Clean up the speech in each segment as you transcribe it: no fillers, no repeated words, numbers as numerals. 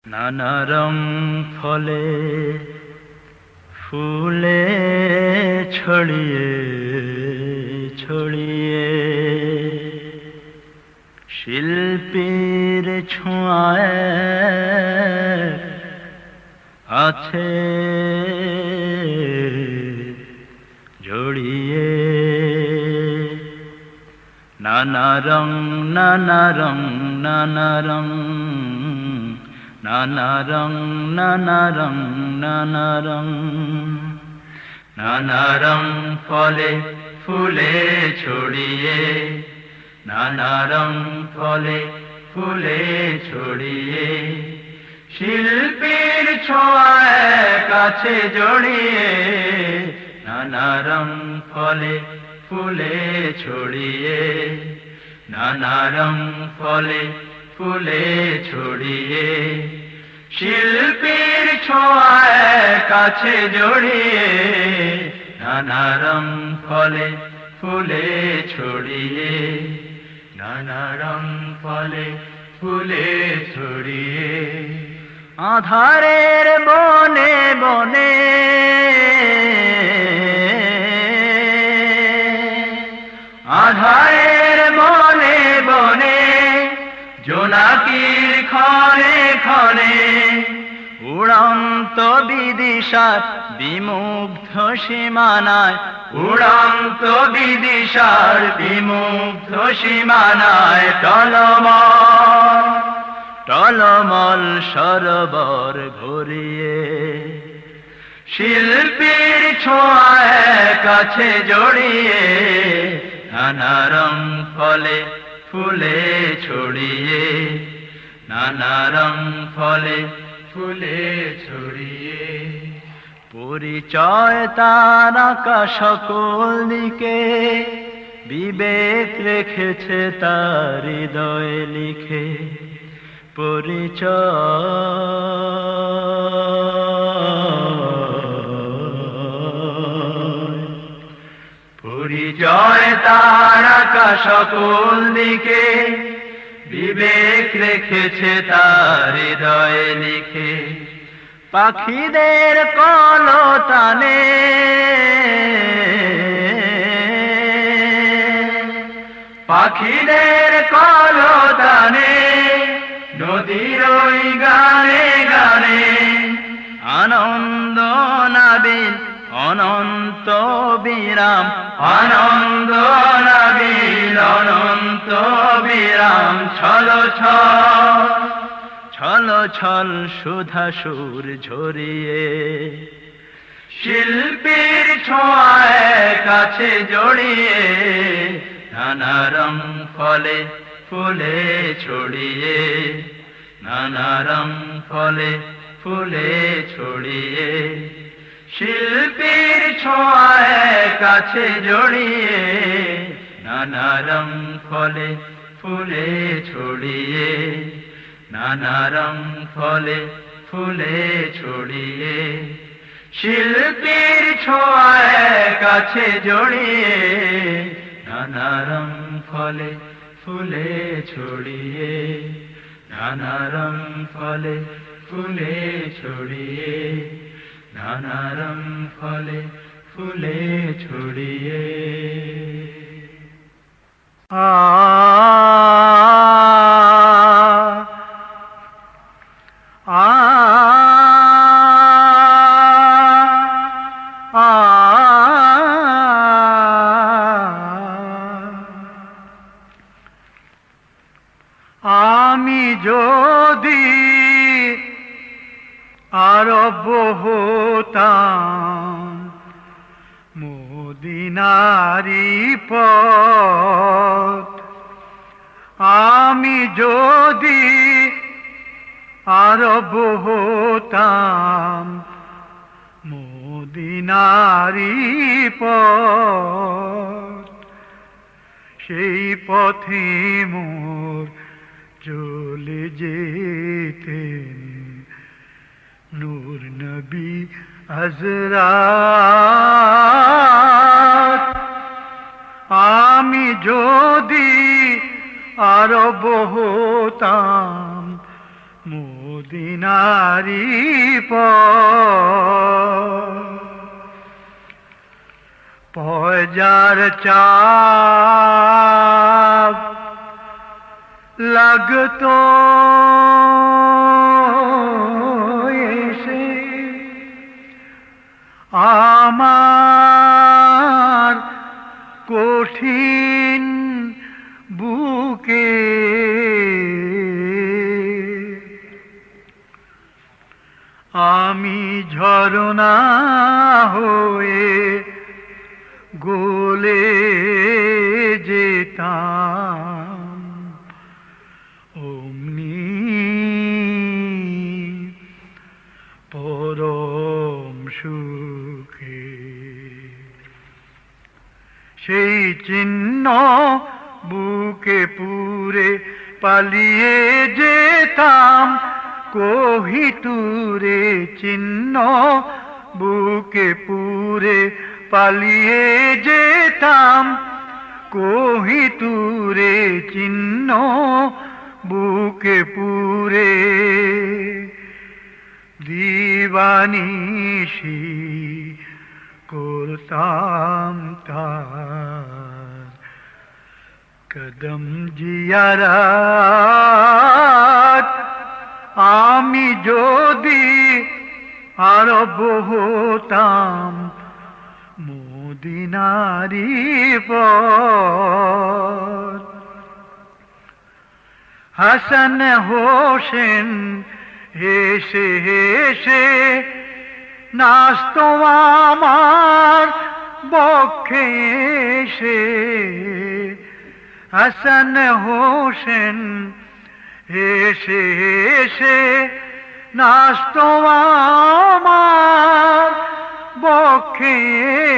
নানা রং ফলে ফুলে ছড়িয়ে ছড়িয়ে শিল্পীর ছোঁয়ায় আছে জড়িয়ে নানা রং নানা রং নানা রং নানা রং নানা রং নানা রং নানা রং ফলে ফুলে ছড়িয়ে নানা রং ফলে ফুলে ছড়িয়ে শিল্পীর ছোঁয়ায় কাছে জড়িয়ে নানা রং ফলে ফুলে ছড়িয়ে নানা রং ফলে ফুলে ছড়িয়ে শিল্পীর ছোঁয়ায় কাছে জড়িয়ে নানা রং ফলে ফুলে ছড়িয়ে নানা রং ফলে ফুলে ছড়িয়ে আধারের বনে বনে আধারের বনে বনে জোনাকির ক্ষণে ক্ষণে উড়ন্ত বিদিশার বিমুগ্ধ সীমানায় উড়ন্ত বিদিশার বিমুগ্ধ সীমানায় টলমল টলমল সরোবর ভরিয়ে শিল্পীর ছোঁয়ায় কাছে জড়িয়ে নানা রং ফলে ফুলে ছড়িয়ে নানা রং ফলে ফুলে ছড়িয়ে পরিচয় তার আঁকা সকল দিকে বিবেক রেখেছে তার হৃদয়ে লিখে পরিচয় তার আঁকা সকল দিকে বিবেক রেখেছে তার হৃদয়ে লিখে পাখিদের কলতানে পাখিদের কলতানে নদীর ওই গানে গানে আনন্দ নাবিল অনন্ত বিরাম আনন্দ নাবিল অনন্ত বিরাম ছল ছল ছল ছল সুধা সুর ঝরিয়ে শিল্পীর ছোঁয়ায় কাছে জড়িয়ে নানা রং ফলে ফুলে ছড়িয়ে নানা রং ফলে ফুলে ছড়িয়ে শিল্পীর ছোঁয়ায় কাছে জড়িয়ে নানা রং ফলে ফুলে ছড়িয়ে নানা রং ফলে ফুলে ছড়িয়ে শিল্পীর ছোঁয়ায় কাছে জড়িয়ে নানা রং ফলে ফুলে ছড়িয়ে নানা রং ফলে ফুলে ছড়িয়ে নানা রং ফলে ফুলে ছড়িয়ে আমি যদি আরব হতাম মদিনারি পথ আমি যদি আরব হতাম মদিনারি পথ সেই পথে মোর চলে যেতেন নূর নবী হযরত আমি যদি আরব হতাম মদিনারি পয়জার চাপ লাগতো এসে আমার কঠিন বুকে আমি ঝরনা হয়ে গলে যেতাম অমনি পরম সুখে সেই চিহ্ন বুকে পুরে পালিয়ে যেতাম কোহিতুরে চিহ্ন বুকে পুরে পালিয়ে যেতাম কোহিতুরে চিহ্ন বুকে পুরে দিবানিশি করতাম তার কদম জিয়ারাত আমি যদি আরব হতাম মদিনারি পথ হাসান হোসেন হেসে হেসে নাচতো আমার বক্ষে এসে হাসান হোসেন হেসে হেসে নাচতো আমার বক্ষে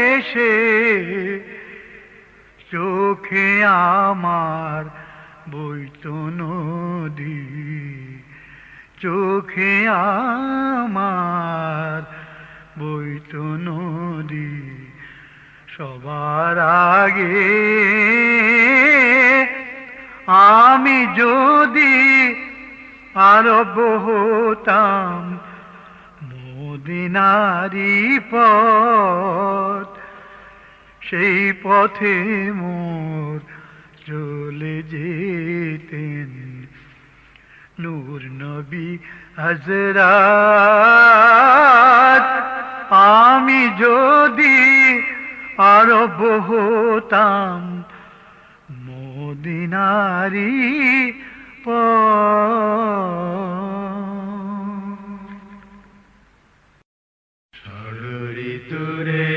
এসে চোখে আমার বইতো নদী চোখে আমার বইতো নদী সবার আগে আমি যদি আরব হতাম মদিনারি পথ সেই পথে মোর চলে যেতেন নূর নবী হযরত আমি যদি আরব হতাম মদিনারি ষড়ঋতুরে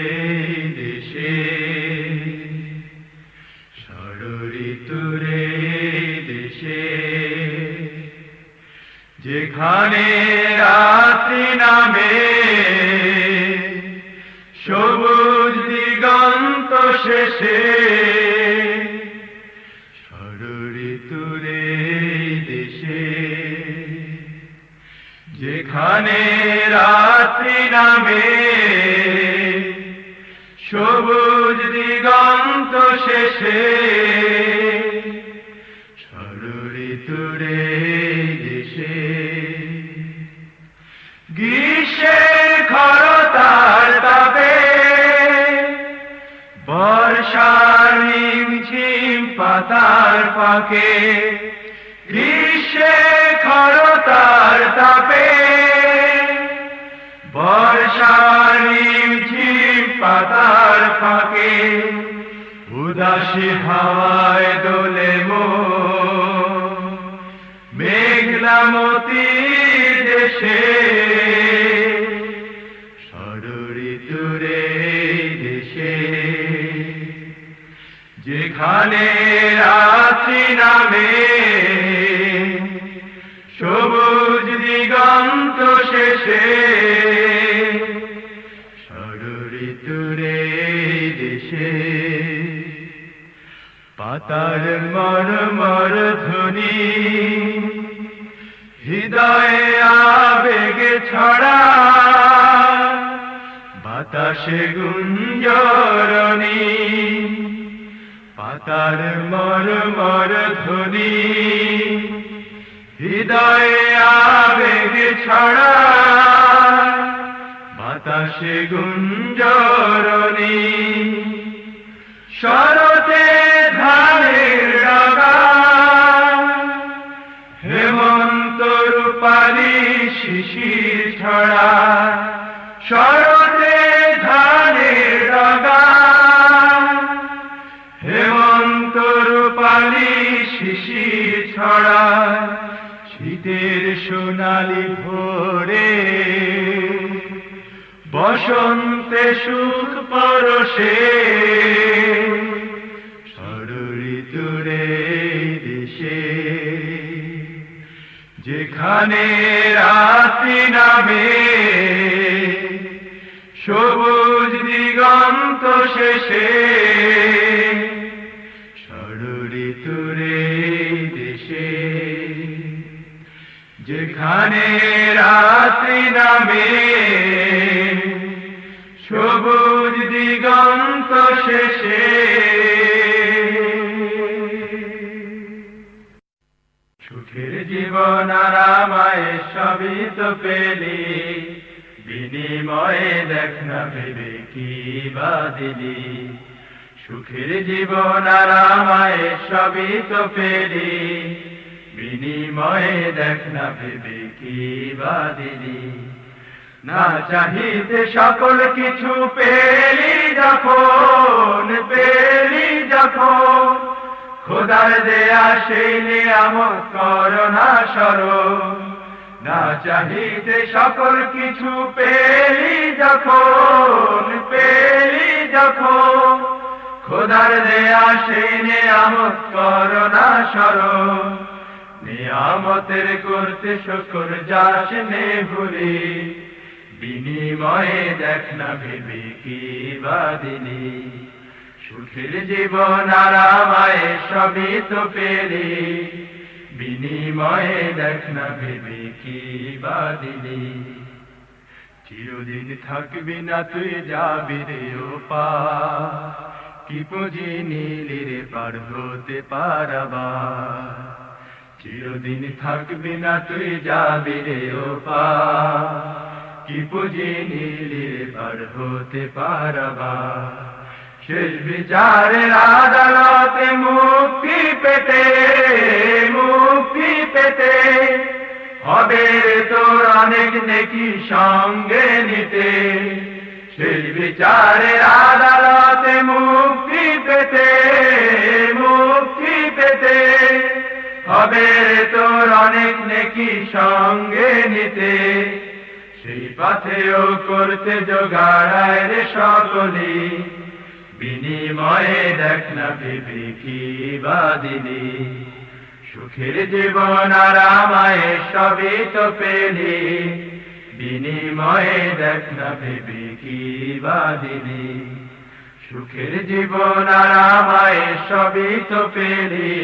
দেশে ষড়ঋতুরে দেশে যেখানে রাত্রি নামে সবুজ দিগন্ত শেষে ষড়ঋতুরে দেশে যেখানে রাত্রি নামে সবুজ দিগন্ত শেষে ষড়ঋতুরে দেশে গ্রীষ্মের খরতার তাপে বর্ষার রিমঝিম পাতার ফাঁকে গ্রীষ্মের খরতার তাপে বর্ষার রিমঝিম পাতার ফাঁকে উদাসী হাওয়ায় দোলে মন মেঘলা মতির দেশে ষড়ঋতুরে দেশে যেখানে রাত্রি নামে সবুজ দিগন্ত শেষে ষড়ঋতুরে দেশে পাতার মরমর ধ্বনি হৃদয়ে আবেগে ছড়া বাতাসে গুঞ্জরণী পাতার মরমর ধ্বনি হৃদয়ে আবেগে ছড়ায় বাতাসে গুঞ্জরণী শরতে ধানের ডগা হেমন্ত রূপালী শিশির ছড়ায় শরতে ধানের ডগা হেমন্ত রূপালী শিশির ছড়ায় শীতের সোনালি ভোরে বসন্তে সুখ পরশে ঋতুরে দেশে যেখানে রাত্রি নামে সবুজ দিগন্ত শেষে ঋতুরে দেশে যেখানে রাত্রি নামে সবুজ দিগন্ত শেষে সুখের জীবন আরামায় সবই তো পেলি বিনিময়ে দেখ না ভেবে কি বা দিলি সুখের জীবন আরামায় সবই তো পেলি বিনিময়ে দেখ না ভেবে কি বা দিলি না চাহিতে সকল কিছু পেলি যখন খোদার দেয়া সেই নিয়ামত করোনা স্মরণ না চাহিতে সকল কিছু পেলি যখন খোদার দেয়া সেই নিয়ামত করোনা স্মরণ নিয়ামতের করতে শুকর যাস নে ভুলি বিনিময়ে দেখ না ভেবে কি বা দিলি সুখের জীবন আরামায় সবই তো পেলি বিনিময়ে দেখ না ভেবে কি বা দিলি চিরদিন থাকবি না তুই যাবি রে ও পা কি পুঁজি নীলি রে পার হতে পারবা চিরদিন থাকবি না তুই যাবি রে ও পা কি পুঁজি নীলি রে পার হতে পারবা শেষ বিচারের আদালতে মুক্তি পেতে হবে তোর অনেক নেকি সঙ্গে নিতে শেষ বিচারের আদালতে মুক্তি পেতে হবে তোর অনেক নেকি সঙ্গে নিতে সেই পথেও করতে জোগাড়ায় রে সকলি বিনিময়ে দেখ না ভেবে কি বা দিলি সুখের জীবন আরামায় সবই তো পেলি বিনিময়ে দেখ না ভেবে কি বা দিলি সুখের জীবন আরামায় সবই তো পেলি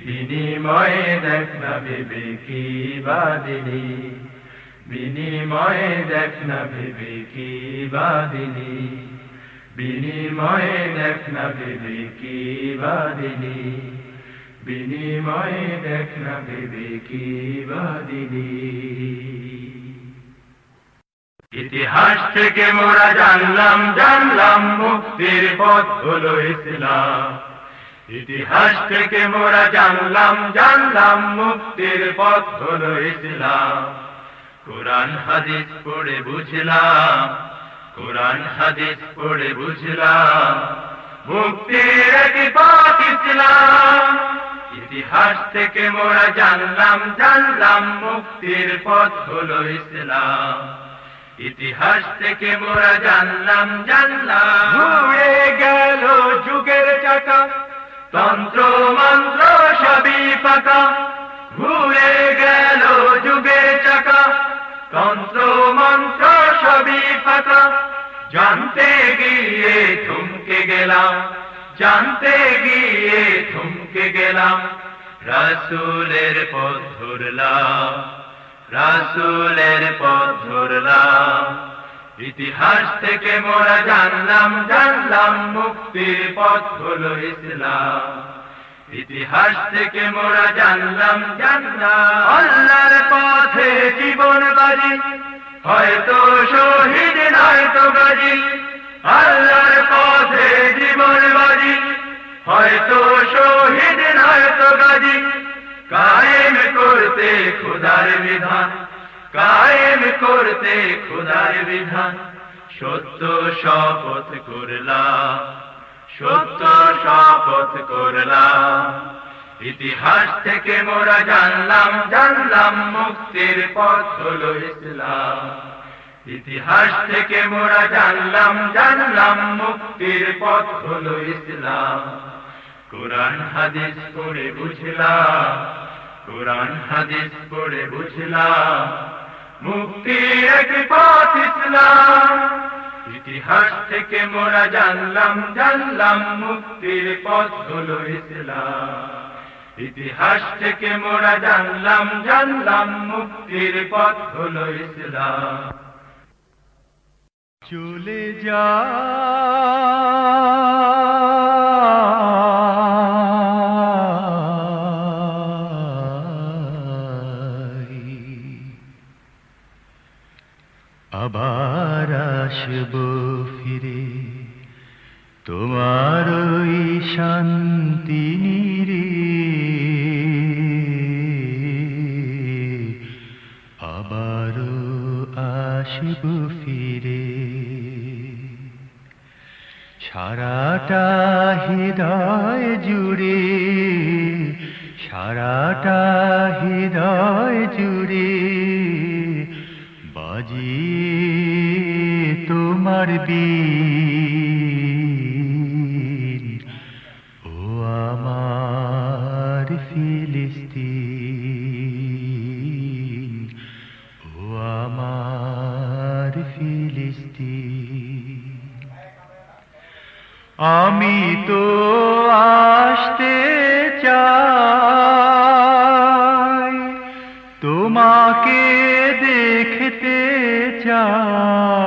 বিনিময়ে দেখ না ভেবে কি বা দিলি বিনিময়ে দেখ না ভেবে কি বা দিলি বিনিময়ে দেখ না ভেবে কি বা দিলি বিনিময়ে দেখ না ভেবে কি বা দিলি ইতিহাস থেকে মোরা জানলাম মুক্তির পথ হলো ইসলাম ইতিহাস থেকে মোরা জানলাম মুক্তির পথ হলো ইসলাম কোরআন হাদিস পড়ে বুঝলাম কোরআন হাদিস পড়ে বুঝলাম মুক্তির এক পথ ইসলাম ইতিহাস থেকে মোরা জানলাম মুক্তির পথ হলো ইসলাম ইতিহাস থেকে মোরা জানলাম ঘুরে গেল যুগের চাকা তন্ত্র মন্ত্র সবই ফাঁকা ঘুরে গেল যুগের চাকা তন্ত্র মন্ত্র সবই ফাঁকা জানতে গিয়ে থমকে গেলাম রাসূলের পথ ধরলাম ইতিহাস থেকে মোরা জানলাম মুক্তির পথ হলো ইসলাম ইতিহাস থেকে মোরা জানলাম জানলাম আল্লাহর পথে জীবন বাজি হয়তো শহীদ নয়তো গাজী আল্লাহর পথে জীবন বাজি হয়তো শহীদ নয়তো গাজী কায়েম করতে খোদার বিধান কায়েম করতে খোদার বিধান সত্য শপথ করলাম সত্য শপথ করলাম ইতিহাস থেকে মোরা জানলাম জানলাম মুক্তির পথ হলো ইসলাম ইতিহাস থেকে মোরা জানলাম জানলাম মুক্তির পথ হলো ইসলাম কোরআন হাদিস পড়ে বুঝলাম কোরআন হাদিস পড়ে বুঝলাম মুক্তির এক পথ ইসলাম ইতিহাস থেকে মোরা জানলাম জানলাম মুক্তির পথ হলো ইসলাম ইতিহাস থেকে মোরা জানলাম জানলাম মুক্তির পথ হলো ইসলাম চলে যা আবার আসব ফিরে তোমার ওই শান্তি নিরে আবারও আসব ফিরে সারাটা হৃদয় জুড়ে সারাটা হৃদয় জুড়ে বাজিয়ে তোমার বীণ ও আমার ফিলিস্তিন ও আমার ফিলিস্তিন আমি তো আসতে চাই তোমাকে দেখতে চাই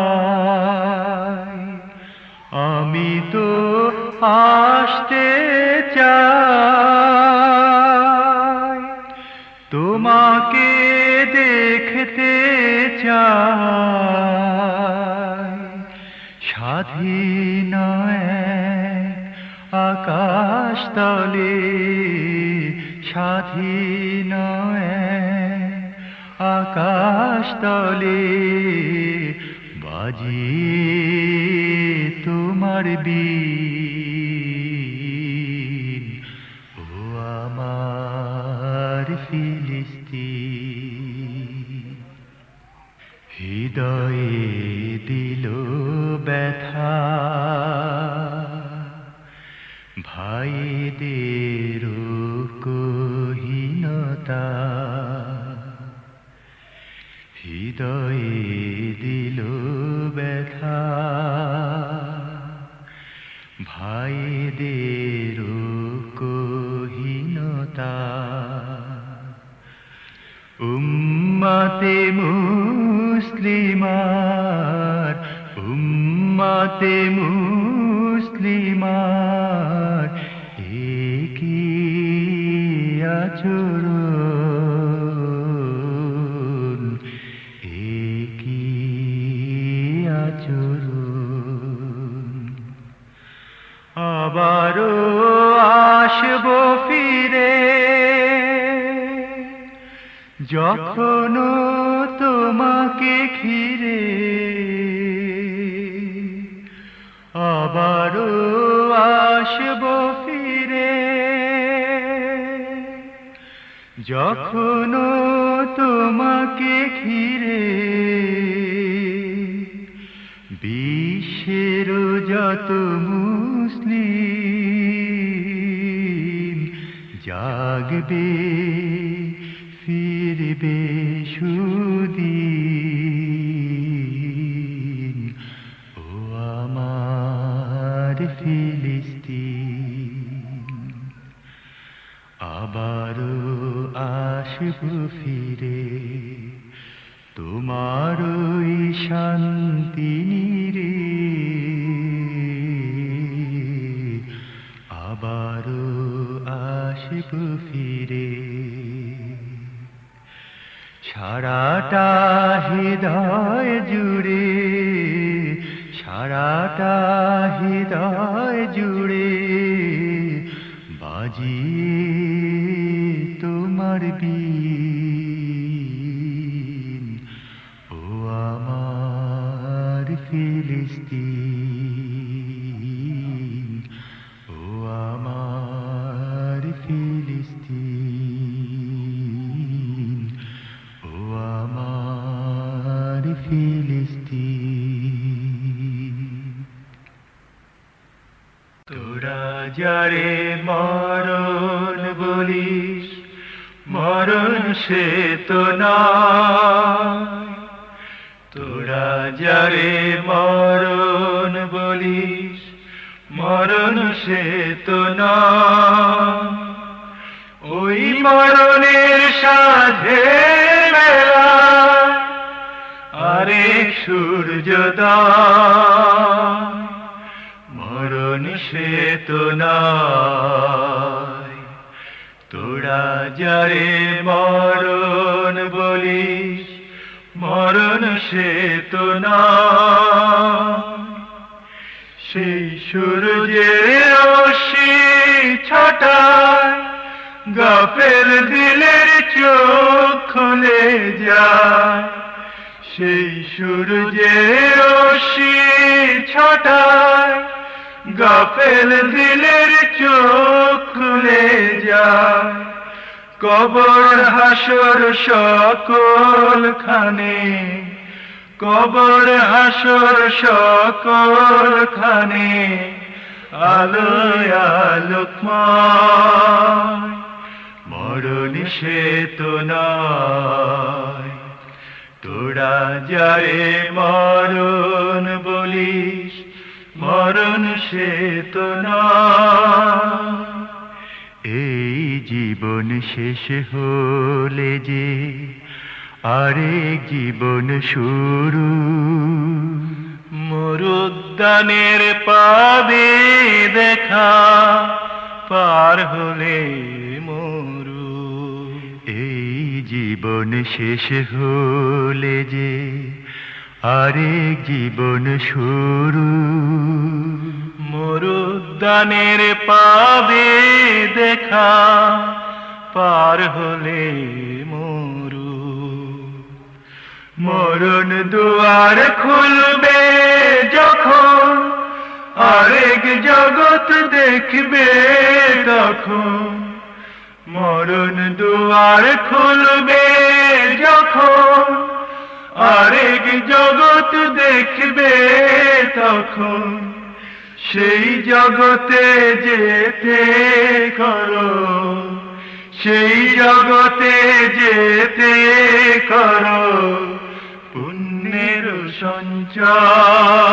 আমি তো আসতে চাই তোমাকে দেখতে চাই স্বাধীন আকাশ তলে স্বাধীন আকাশ তলে বাজিয়ে তোমার বীণ ও আমার ফিলিস্তিন হৃদয়ে দিল ব্যথা ভাইদের কহিনতা হৃদয়ে দিল ব্যথা ভাইদের কহিনতা উম্মতে মুসলিমার উম্মতে মুসলিমার একই আচরণ একই আচরণ আবারও আসব ফিরে যখন তোমাকে ঘিরে আবারও আসব ফিরে যখন তোমাকে ঘিরে বিশ্বের যত মুসলিম জাগবে ফিরবে সুদিন ও আমার ফিলিস্তিন আবারও আসব ফিরে তোমার ওই শান্তি নিরে আবারও সারাটা হৃদয় জুড়ে, সারাটা হৃদয় জুড়ে বাজিয়ে তোমার বীণ, ও আমার ফিলিস্তিন, ও আমার ফিলিস্তিন, ও আমার ফিলিস্তিন। তোরা যারে মরণ বলিস, মরণ সে তো নয়। তোরা যারে মরণ বলিস, মরণ সে তো নয়। ওই মরণের সাথে মেলা আরেক সূর্যোদয়, মরণ সে তো নয়। তোরা যারে মরণ বলিস, মরণ সে তো নয়। সেই সূর্যের রশ্মি ছটায় গাফেল দিলের চোখ খুলে যায়। সেই সূর্যের রশ্মি ছটায় গাফেল দিলের চোখ খুলে যায়। কবর হাসর সকল খানে, কবর হাসর সকল খানে আলোয় আলোকময়, মরণ সে তো নয়। তোরা যারে মরণ বলিস, মরণ সে তো নয়। এই জীবন শেষ হলে যে আরেক জীবন শুরু, মরুদ্যানের পাবে দেখা পার হলে মরু। এই জীবন শেষ হলে যে আরেক জীবন শুরু, মরুদ্যানের পাবে দেখা পার হলে মরু। মরণ দুয়ার খুলবে যখন আরেক জগৎ দেখবে তখন, মরণ দুয়ার খুলবে যখন আরেক জগৎ দেখবে তখন, সেই জগতে যেতে করো, সেই জগতে যেতে করো পুণ্যের সঞ্চয়,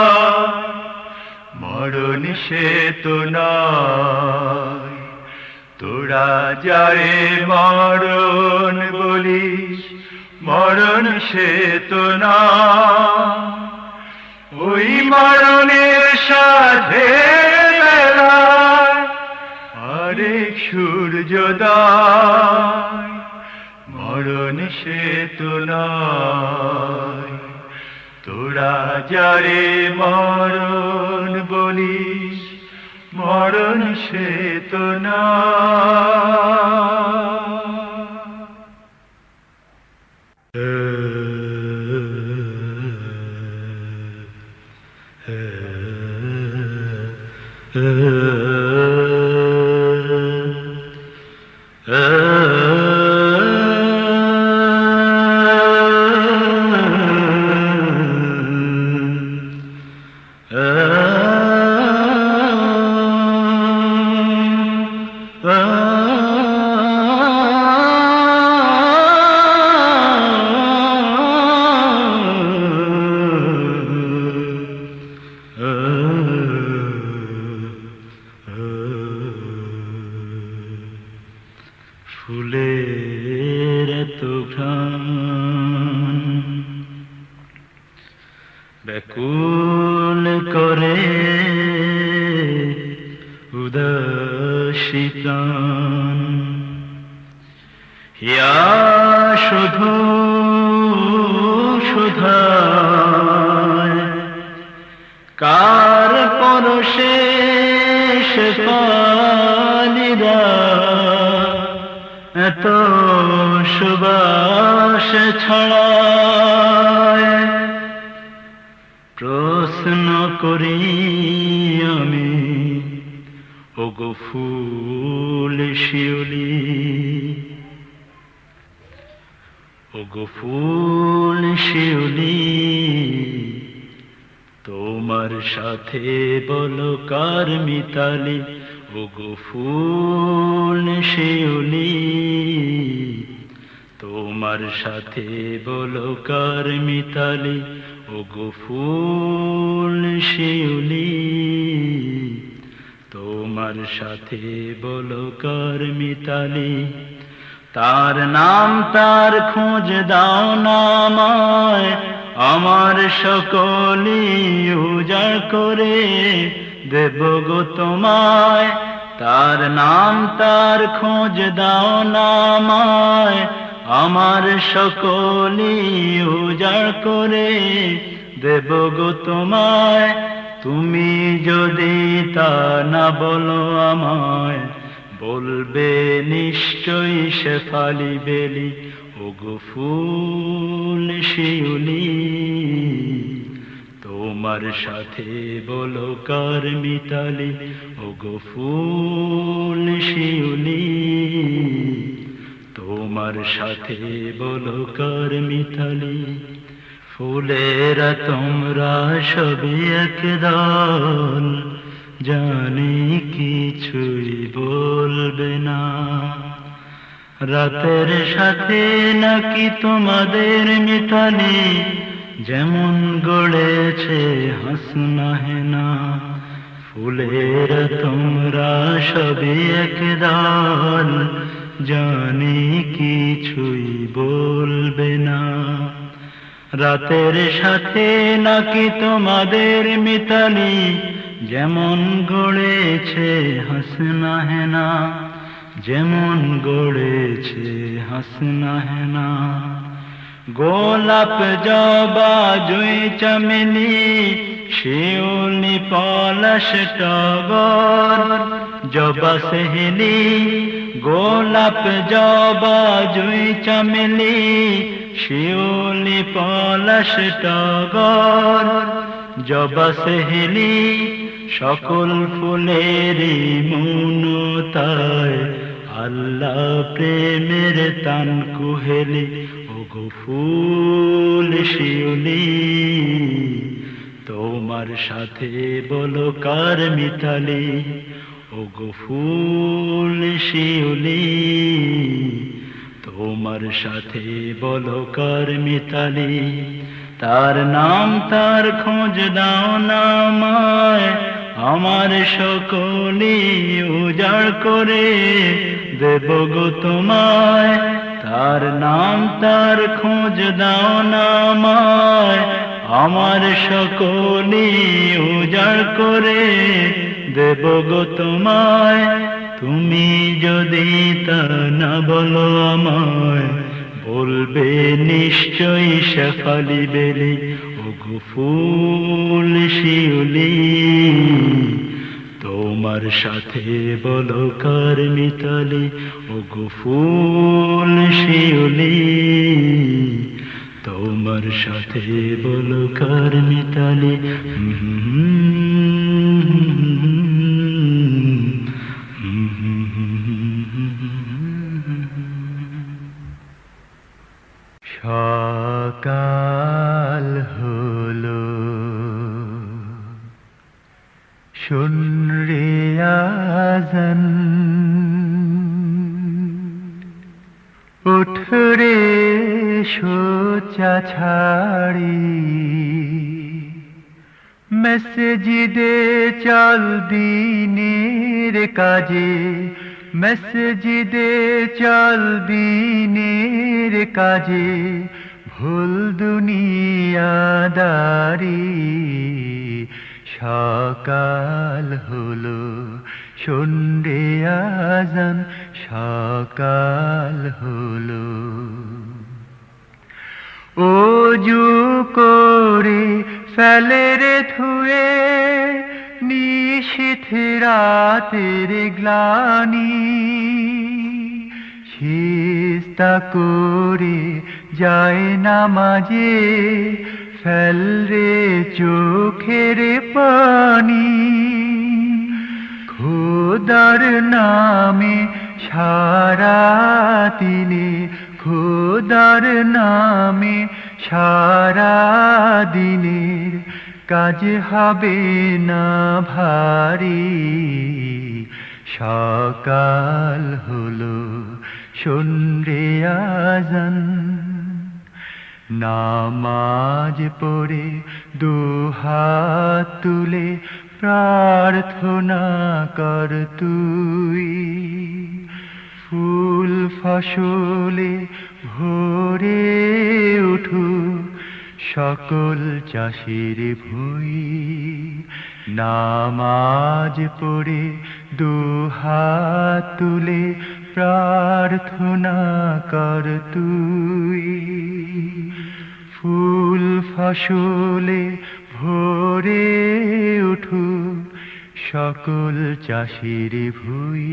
মরণ সে তো নয়। তোরা যারে মরণ বলিস, মরণ সে তো নয়। ওই মরণের সাথে মেলায় আরেক সূর্যোদয়, মরণ সে তো নয়। তোরা যারে মরণ বলিস, মরণ সে তো ফুলের তো ঘ্রাণ ব্যাকুল করে উদাসী প্রাণ, হিয়া শুধু যায় কার পরশে শেফালিরা এত সুবাস ছড়ায় প্রশ্ন করি আমি ওগো ফুল শিউলি ওগো ফুল শিউলি তোমার সাথে বলো কার মিতালি ওগো ফুল শিউলি তোমার সাথে বলো কার মিতালি ওগো ফুল শিউলি তোমার সাথে বলো কার মিতালি তার নাম তার খোঁজ দাও না আমায় আমার সকলি উজাড় করে দেব গো তোমায় তার নাম তার খোঁজ দাও না আমায় আমার সকলি উজাড় করে দেব গো তোমায় তুমি যদি তা না বলো আমায় বলবে নিশ্চয়ই শেফালি বেলি ওগো ফুল শিউলি তোমার সাথে বলো কার মিতালি ওগো ফুল শিউলি তোমার সাথে বলো কার মিতালি ফুলেরা তোমরা সবই একদল জানি কিছুই বলবে না রাতের সাথে নাকি তোমাদের মিতালি যেমন গড়েছে হাসনা হেনা ফুলেরা তোমরা সবই একদল জানি কিছুই বলবে না রাতের সাথে নাকি তোমাদের মিতালি যেমন গড়েছে হাসনা হেনা যেমন গড়েছে হাসনা হেনা গোলাপ জবা জুঁই চামেলি শিউলি পলাশ টগর জবা সেহেলি গোলাপ জবা জুঁই চামেলি শিউলি পলাশ টগর জবা সেহেলি সকল ফুলেরই মনতায় আল্লাহ প্রেমের তান কুহেলি ওগো ফুল শিউলি তোমার সাথে বলো কার মিতালি ওগো ফুল শিউলি তোমার সাথে বলো কার মিতালি তার নাম তার খোঁজ দাও না আমায় আমার সকলি উজাড় করে দেব গো তোমায় তার নাম তার খোঁজ দাও না আমায় আমার সকলি উজাড় করে দেব গো তোমায় তুমি যদি তা না বলো আমায় বলবে নিশ্চয়ই শেফালি বেলি ওগো ফুল শিউলি তোমার সাথে বলো কার মিতালি ওগো ফুল শিউলি তোমার সাথে বলো কার মিতালি সকাল হলো শুন রে আযান উঠ রে শোচা ছাড়ি মসজিদে চল দিনের কাজে মসজিদে চল দিনের কাজে ভুল দুনিয়াদারি সকাল হলো শোন রে আযান সকাল হলো ওযু করে ফেলে রে ধুয়ে নিশীথ রাতের গ্লানি, সিজদা করে যায় নামাজে ফেল রে চোখের পানি। খোদার নামে সারা দিনে, খোদার নামে সারা দিনের কাজ হবে না ভারী। সকাল হলো শোন রে আযান, নামাজ পড়ে দুহাত তুলে প্রার্থনা কর তুই। ফুল ফসলে ভরে উঠুক সকল চাষির ভুঁই। নামাজ পড়ে দুহাত তুলে প্রার্থনা কর তুই। ফুল ফসলে ভরে উঠুক সকল চাষির ভুঁই।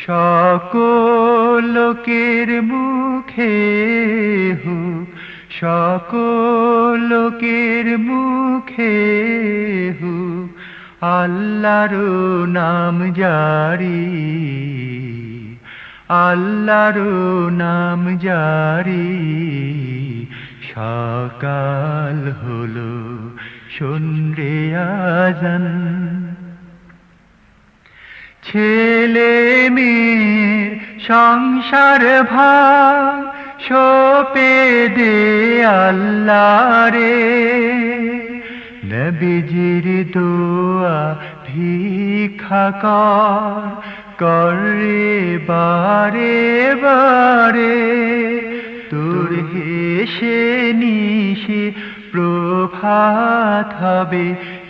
সকল লোকের মুখে হোক, সকল লোকের মুখে হোক আল্লাহর নাম জারি, আল্লাহর নাম জারি। সকাল হলো শোন রে আযান, ছেলে মেয়ের সংসার ভাগ সঁপে দে আল্লাহ রে। নবীজির দোয়া ভিক্ষা কর রে বারে বারে। তোর হেসে নিশে প্রভাত হবে,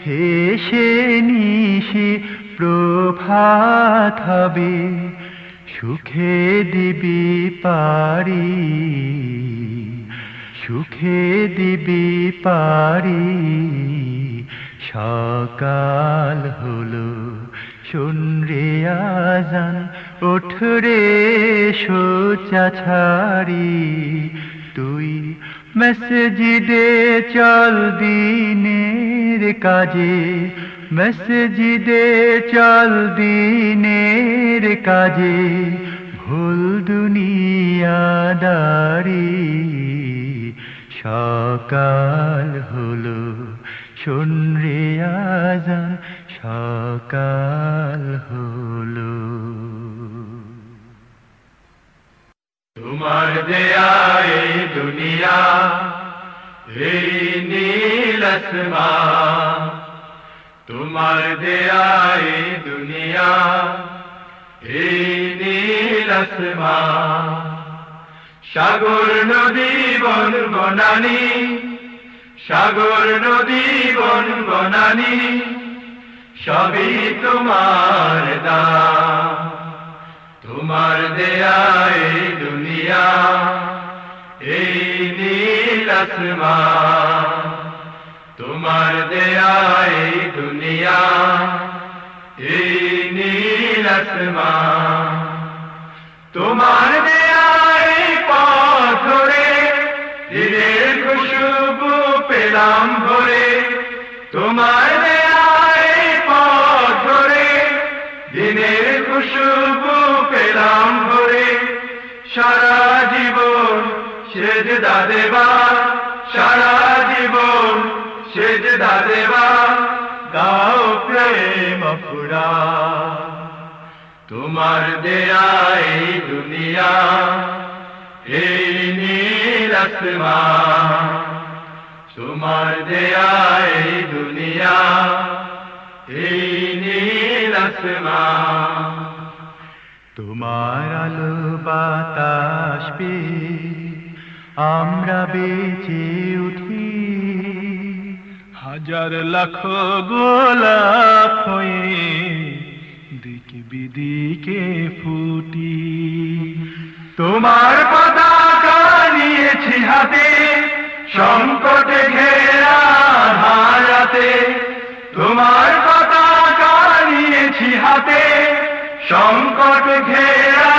হেসে নিশে প্রভাত হবে। সুখে দিবি পারি, সুখে দিবি পারি। সকাল হলো শোন রে আযান, ওঠ রে শোচা ছাড়ি। তুই মসজিদে চল দিনের কাজে, মসজিদে চল দিনের কাজে। ভুল দুনিয়াদারি। সকাল হলো শোন রে আযান, সকাল হলো। তোমার দেয়া এই দুনিয়া, এই নীল আসমান, তোমার দেয়া এই দুনিয়া, এই নীল আসমান। সাগর নদী বন বনানী, সাগর নদী বন বনানী, সবই তোমার দান। তোমার দেয়া এই দুনিয়া, এই নীল আসমান, তোমার দেয়া এই দুনিয়া, এই নীল আসমান। তোমার দেয়া এই পথ ধরে দিনের খুশবু পেলাম ভরে। তোমার দেয়া এই পথ ধরে দিনের খুশবু পেলাম ভরে। সারা জীবন সেজদা দেবা, সারা জীবন সেজদা দেবা, গাও প্রেম ফুরা। তোমার দেয়া এই দুনিয়া, এই নীল আসমান, তোমার দেয়া এই দুনিয়া, এই নীল আসমান। তোমার আলো বাতাস পেয়ে আমরা বেঁচে উঠি। হাজার লাখ গোলাপ হয়ে দিক বিদিকে ফুটি। তোমার পতাকা নিয়ে নিয়েছি হাতে সংকটে ঘেরা ধারাতে তোমার পতাকা নিয়েছি হাতে সংকট ঘেরা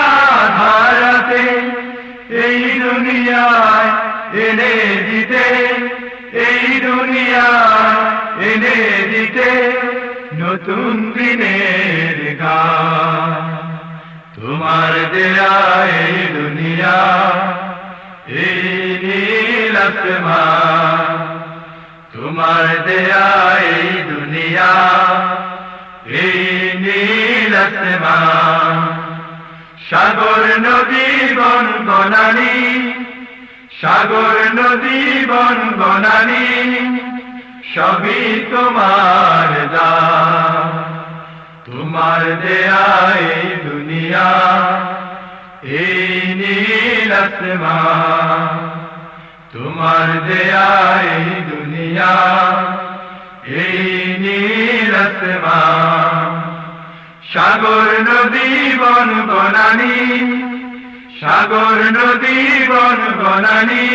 ধারাতে এই দুনিয়ায় এনে দিতে এই দুনিয়ায় এনে দিতে নতুন দিনের গান তোমার দেয়া এই দুনিয়া এই নীল আসমান তোমার দেয়া এই দুনিয়া এই নীল আসমান সাগর নদী বন বনানী সাগর নদী বন বনানী সবই তোমার দান তোমার দেয়া এই দুনিয়া এই নীল আসমান তোমার দেয়া এই দুনিয়া এই নীল আসমান সাগর নদী বন বনানী সাগর নদী বন বনানী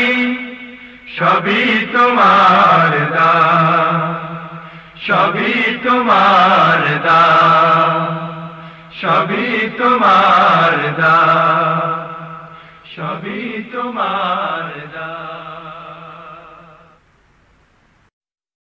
সবই তোমার দান সবই তোমার দান সবই তোমার দান সবই তোমার দান।